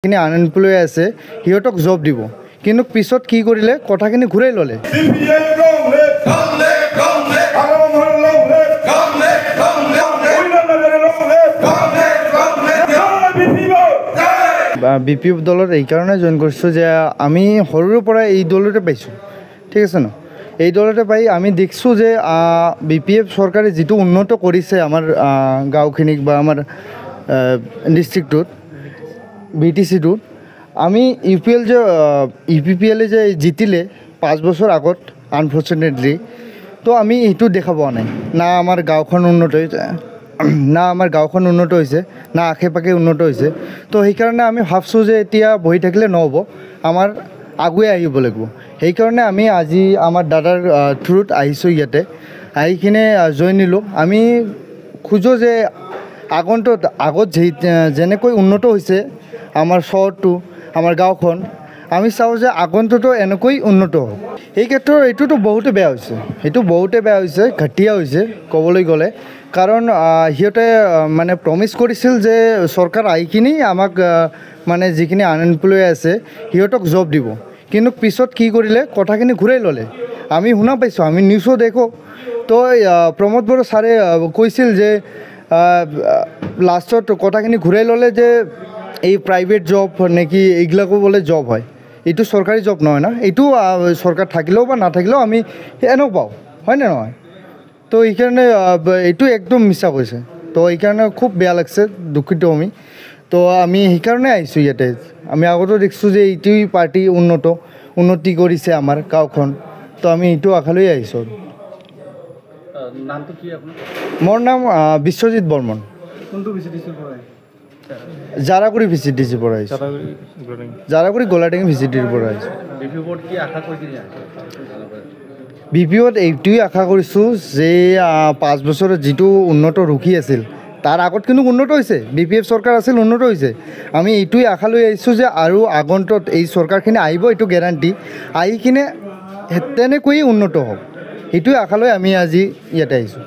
যিখিনি আনএমপ্লয় আছে সিহঁতক জব দিব, কিন্তু পিছত কি কৰিলে কথাখিনি ঘূৰাই ল'লে। বিপিএফ দলত এইকাৰণে জইন কৰিছোঁ যে আমি সৰুৰে পৰা এই দলতে পাইছোঁ, ঠিক আছে ন। এই দলতে পাই আমি দেখিছোঁ যে বিপিএফ চৰকাৰে যিটো উন্নত কৰিছে আমাৰ গাঁওখিনিক বা আমাৰ ডিষ্ট্ৰিক্টটোত BTC-টোত। আমি ইউপিপিএলে যে জিতিলে 5 বছৰ আগত আনফৰ্চুনেটলি, তো আমি এইটো দেখা পোৱা নাই। না আমাৰ গাঁওখন উন্নত হৈছে, না আশে পাশে উন্নত হৈছে। তো সেইকাৰণে আমি ভাবছোঁ যে এতিয়া বহি থাকিলে নহ'ব, আমাৰ আগুৱাই আহিব লাগিব। সেইকাৰণে আমি আজি আমাৰ দাদাৰ থ্ৰুত আহিছোঁ ইয়াতে, আহি কিনে জইন নিলোঁ। আমি খোজোঁ যে আগত যেনেকৈ উন্নত হৈছে আমাৰ চহৰটো, আমাৰ গাঁওখন, আমি চাওঁ যে আগন্তুতো এনেকৈ উন্নত হ'ব। এই ক্ষেত্ৰত এইটোতো বহুতে বেয়া হৈছে, ঘাটিয়া হৈছে ক'বলৈ গ'লে। কাৰণ সিহঁতে মানে প্ৰমিছ কৰিছিল যে চৰকাৰ আহি কিনি আমাক মানে যিখিনি আনএমপ্লয় আছে সিহঁতক জব দিব, কিন্তু পিছত কি কৰিলে কথাখিনি ঘূৰাই ল'লে। আমি শুনা পাইছোঁ, আমি নিউজো দেখোঁ। তো প্ৰমোদ বড়ো ছাৰে কৈছিল যে লাষ্টত কথাখিনি ঘূৰাই ল'লে যে এই প্ৰাইভেট জব নেকি এইবিলাকো বোলে জব হয়, এইটো চৰকাৰী জব নহয় না, এইটো চৰকাৰ থাকিলেও বা নাথাকিলেও আমি এনেও পাওঁ, হয়নে নহয়। তো এইকাৰণে এইটো একদম মিছা কৈছে। তো এইকাৰণে খুব বেয়া লাগছে, দুখিত আমি। তো আমি সেইকাৰণে আহিছোঁ ইয়াতে। আমি আগতো দেখিছোঁ যে এইটোৱেই পাৰ্টি উন্নতি কৰিছে আমাৰ গাঁওখন। তো আমি এইটো আশা লৈ আহিছোঁ। নামটো কি আপোনাৰ? মোৰ নাম বিশ্বজিৎ বৰ্মন। কোনটো VCDC-ৰ পৰা? জাৰাগুৰি VCDC-ৰ পৰা আহিছোঁ। জাৰাগুৰি গলাডেঙি VCDC-ৰ পৰা আহিছোঁ। বিপিএফত কি আশা কৰিছিল? বিপিএফত এইটোৱেই আশা কৰিছোঁ যে 5 বছৰত যিটো উন্নত ৰখি আছিল তাৰ আগত কিন্তু উন্নত হৈছে। বিপিএফ চৰকাৰ আছিল, উন্নত হৈছে। আমি এইটোৱেই আশা লৈ আহিছোঁ যে আৰু আগন্তুক এই চৰকাৰখিনি আহিব, এইটো গেৰাণ্টি। আহি কিনে তেনেকৈয়ে উন্নত হওক, সেইটোৱে আশা লৈ আমি আজি ইয়াতে আহিছোঁ।